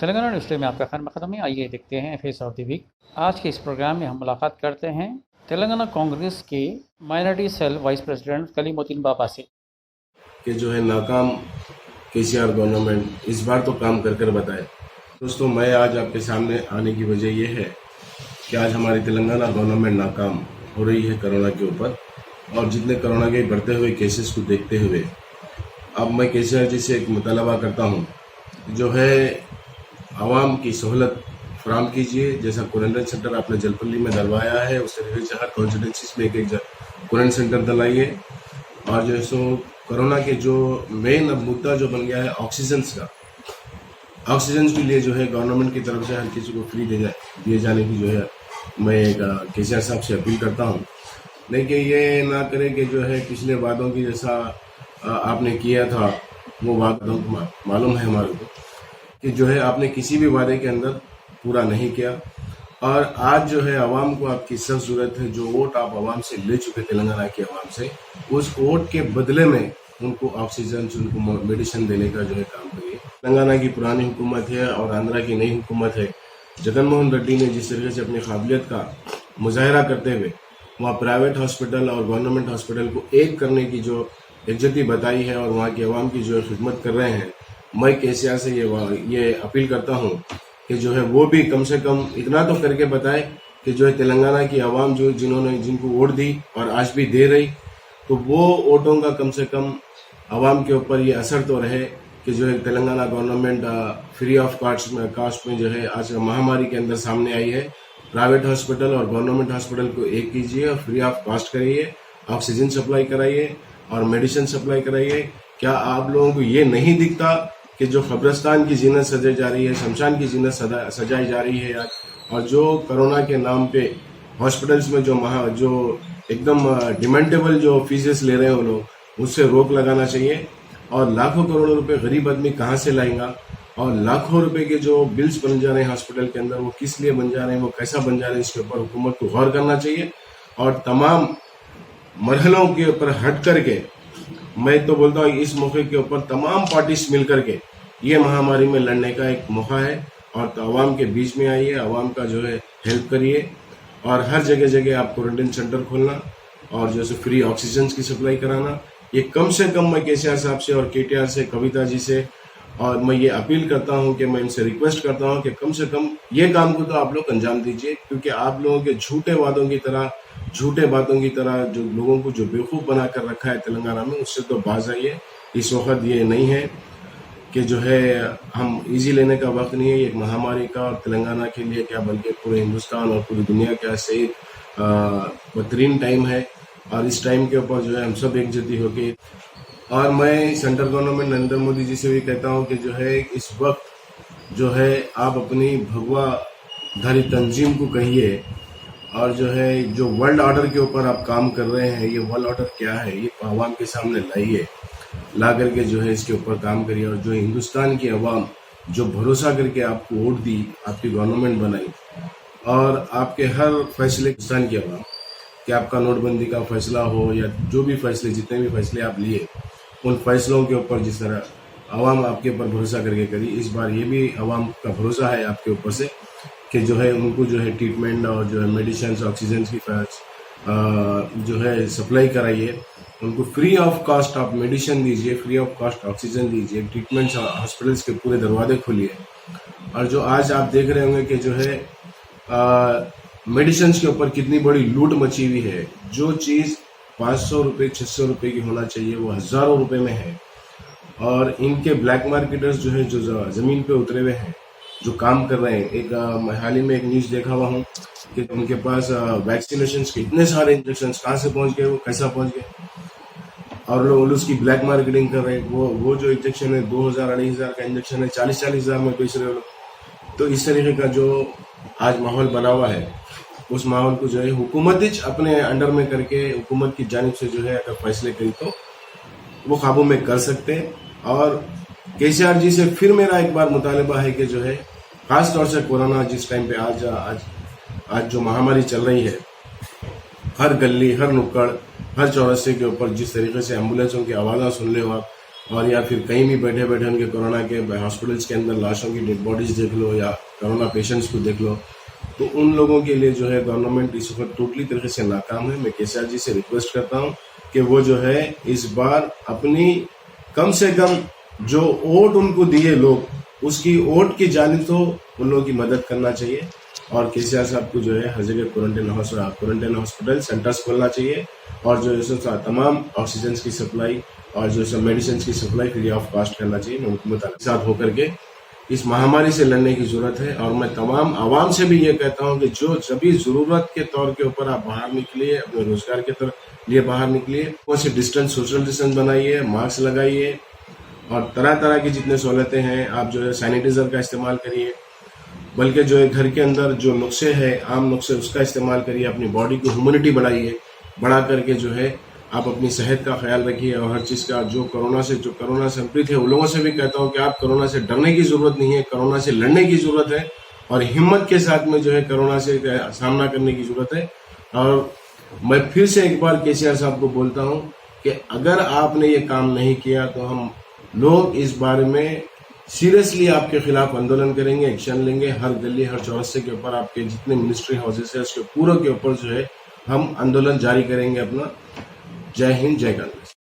Telangana news में आपका खैर मकदम है। आइए देखते हैं फेस ऑफ द वीक। आज के इस प्रोग्राम में हम मुलाकात करते हैं तेलंगाना कांग्रेस के minority cell vice president Kaleemuddin Baba से। कि जो है नाकाम केसीआर गवर्नमेंट इस बार तो काम कर कर बताए। दोस्तों, मैं आज आपके सामने आने की वजह यह है कि आज हमारी तेलंगाना गवर्नमेंट नाकाम हो रही है कोरोना के ऊपर, और जितने कोरोना के बढ़ते हुए केसेस को देखते हुए अब मैं केसीआर जी से एक मुतालबा करता हूँ, जो है आवाम की सहूलत फराम कीजिए। जैसा क्वारंटाइन सेंटर आपने जलपल्ली में डलवाया है, उस तरीके से हर कॉन्स्टिट्यूंसीज में एक एक क्वारंटाइन सेंटर डलाइए। और जो है सो कोरोना के जो मेन अब मुद्दा जो बन गया है ऑक्सीजन्स का, ऑक्सीजन के लिए जो है गवर्नमेंट की तरफ से हर किसी को फ्री दिए जाने की जो है मैं केसीआर साहब से अपील करता हूँ। लेकिन ये ना करें कि जो है पिछले वादों की जैसा आपने किया था, वो वादों मालूम है हमारे को कि जो है आपने किसी भी वादे के अंदर पूरा नहीं किया। और आज जो है आवाम को आपकी सख्त जरूरत है। जो वोट आप आवाम से ले चुके तेलंगाना की आवाम से, उस वोट के बदले में उनको ऑक्सीजन, उनको मेडिसिन देने का जो है काम करिए। तेलंगाना की पुरानी हुकूमत है और आंध्रा की नई हुकूमत है। जगनमोहन रेड्डी ने जिस तरीके से अपनी काबिलियत का मुजाहरा करते हुए वहाँ प्राइवेट हॉस्पिटल और गवर्नमेंट हॉस्पिटल को एक करने की जो इज्जती बताई है और वहाँ की आवाम की जो है खिदमत कर रहे हैं, मैं केसीआर से ये अपील करता हूँ कि जो है वो भी कम से कम इतना तो करके बताए कि जो है तेलंगाना की आवाम जो जिनको वोट दी और आज भी दे रही, तो वो वोटों का कम से कम आवाम के ऊपर ये असर तो रहे कि जो है Telangana government free of cost में जो है आज महामारी के अंदर सामने आई है। प्राइवेट हॉस्पिटल और गवर्नमेंट हॉस्पिटल को एक कीजिए और फ्री ऑफ कास्ट कराइए, ऑक्सीजन सप्लाई कराइए और मेडिसिन सप्लाई कराइए। क्या आप लोगों को ये नहीं दिखता कि जो कब्रिस्तान की जीनत सजाई जा रही है, शमशान की जीनत सजाई जा रही है आज, और जो कोरोना के नाम पे हॉस्पिटल्स में जो एकदम डिमेंडेबल जो फीसेस ले रहे हैं वो लोग, उससे रोक लगाना चाहिए। और लाखों करोड़ों रुपए गरीब आदमी कहाँ से लाएगा, और लाखों रुपए के जो बिल्स बन जा रहे हैं हॉस्पिटल के अंदर, वो किस लिए बन जा रहे हैं, वो कैसा बन जा रहे हैं, इसके ऊपर हुकूमत को गौर करना चाहिए। और तमाम मरहलों के ऊपर हट करके मैं तो बोलता हूँ इस मौके के ऊपर तमाम पार्टीज मिल करके ये महामारी में लड़ने का एक मौका है। और तो आवाम के बीच में आइए, आवाम का जो है हेल्प करिए, और हर जगह जगह आप क्वारंटाइन सेंटर खोलना और जैसे फ्री ऑक्सीजन की सप्लाई कराना, ये कम से कम मैं केसीआर साहब से और केटीआर से, कविता जी से, और मैं ये अपील करता हूँ कि मैं इनसे रिक्वेस्ट करता हूँ कि कम से कम ये काम को तो आप लोग अंजाम दीजिए। क्योंकि आप लोगों के झूठे वादों की तरह, झूठे बातों की तरह जो लोगों को जो बेवकूफ़ बना कर रखा है तेलंगाना में, उससे तो बाज आइए। इस वक्त ये नहीं है कि जो है हम इजी लेने का वक्त नहीं है। एक महामारी का और तेलंगाना के लिए क्या बल्कि पूरे हिंदुस्तान और पूरी दुनिया का सही बदतरीन टाइम है। और इस टाइम के ऊपर जो है हम सब एकजुटी होके, और मैं सेंट्रल गवर्नमेंट नरेंद्र मोदी जी से भी कहता हूँ कि जो है इस वक्त जो है आप अपनी भगवाधारी तंजीम को कहिए, और जो है जो वर्ल्ड ऑर्डर के ऊपर आप काम कर रहे हैं, ये वर्ल्ड ऑर्डर क्या है, ये आवाम के सामने लाइए, ला करके जो है इसके ऊपर काम करिए। और जो हिंदुस्तान की आवाम जो भरोसा करके आपको वोट दी, आपकी गवर्नमेंट बनाई, और आपके हर फैसले हिंदुस्तान की आवाम, कि आपका नोटबंदी का फैसला हो या जो भी फैसले, जितने भी फैसले आप लिए, उन फैसलों के ऊपर जिस तरह आवाम आपके ऊपर भरोसा करके करी, इस बार ये भी आवाम का भरोसा है आपके ऊपर से कि जो है उनको जो है ट्रीटमेंट और जो है मेडिसिन, ऑक्सीजन की जो है सप्लाई कराइए। उनको फ्री ऑफ कास्ट आप मेडिसिन दीजिए, फ्री ऑफ कास्ट ऑक्सीजन दीजिए, ट्रीटमेंट हॉस्पिटल्स के पूरे दरवाजे खोलिए। और जो आज आप देख रहे होंगे कि जो है मेडिसिन के ऊपर कितनी बड़ी लूट मची हुई है। जो चीज़ 500 रुपये 600 रुपये की होना चाहिए वो हज़ारों रुपये में है। और इनके ब्लैक मार्केटर्स जो है जो ज़मीन पे उतरे हुए हैं, जो काम कर रहे हैं। एक हाल ही में एक न्यूज़ देखा हुआ हूँ कि उनके पास वैक्सीनेशन के इतने सारे इंजेक्शन कहाँ से पहुँच गए, वो कैसा पहुँच गए, और लोग उसकी ब्लैक मार्केटिंग कर रहे हैं। वो जो इंजेक्शन है 2000-2500 का इंजेक्शन है, 40-40 हज़ार में बेच रहे हो लोग। तो इस तरीके का जो आज माहौल बना हुआ है, उस माहौल को जो है हुकूमत ही अपने अंडर में करके, हुकूमत की जानिब से जो है अगर फैसले करी तो वो काबू में कर सकते हैं। और केसीआर जी से फिर मेरा एक बार मुतालबा है कि जो है खास तौर से कोरोना जिस टाइम पे आज जो महामारी चल रही है, हर गली, हर नुक्कड़, हर चौरस्ते के ऊपर जिस तरीके से एम्बुलेंसों की आवाज़ें सुन रहे हो आप, और या फिर कहीं भी बैठे बैठे उनके कोरोना के हॉस्पिटल्स के अंदर लाशों की डेड बॉडीज देख लो या कोरोना पेशेंट्स को देख लो, तो उन लोगों के लिए जो है गवर्नमेंट इस वक्त टोटली तरीके से नाकाम है। मैं केसीआर जी से रिक्वेस्ट करता हूं कि वो जो है इस बार अपनी कम से कम जो वोट उनको दिए लोग, उसकी वोट की जानिब तो उन लोगों की मदद करना चाहिए। और केसीआर साहब को जो है हर जगह क्वारंटाइन हॉस्पिटल सेंटर्स खोलना चाहिए और जो है तमाम ऑक्सीजन की सप्लाई और जो है मेडिसिन की सप्लाई फ्री ऑफ कॉस्ट करना चाहिए। हुकूमत के साथ होकर के इस महामारी से लड़ने की जरूरत है। और मैं तमाम आवाम से भी ये कहता हूँ कि जो सभी जरूरत के तौर के ऊपर आप बाहर निकलिए, अपने रोजगार के लिए बाहर निकलिए, कौन से डिस्टेंस, सोशल डिस्टेंस बनाइए, मास्क लगाइए और तरह तरह की जितने सहूलतें हैं आप जो है सैनिटाइजर का इस्तेमाल करिए, बल्कि जो है घर के अंदर जो नुस्खे हैं, आम नुस्खे, उसका इस्तेमाल करिए। अपनी बॉडी की ह्यूमिनिटी बढ़ाइए, बढ़ा करके जो है आप अपनी सेहत का ख्याल रखिए। और हर चीज़ का जो कोरोना से संपीड़ित है उन लोगों से भी कहता हूँ कि आप कोरोना से डरने की जरूरत नहीं है, कोरोना से लड़ने की जरूरत है और हिम्मत के साथ में जो है कोरोना से सामना करने की जरूरत है। और मैं फिर से एक बार केसीआर साहब को बोलता हूँ कि अगर आपने ये काम नहीं किया तो हम लोग इस बारे में सीरियसली आपके खिलाफ आंदोलन करेंगे, एक्शन लेंगे। हर गली, हर चौरस्ते के ऊपर आपके जितने मिनिस्ट्री हाउसेस है उसके पूरों के ऊपर जो है हम आंदोलन जारी करेंगे अपना। जय हिंद, जय गण।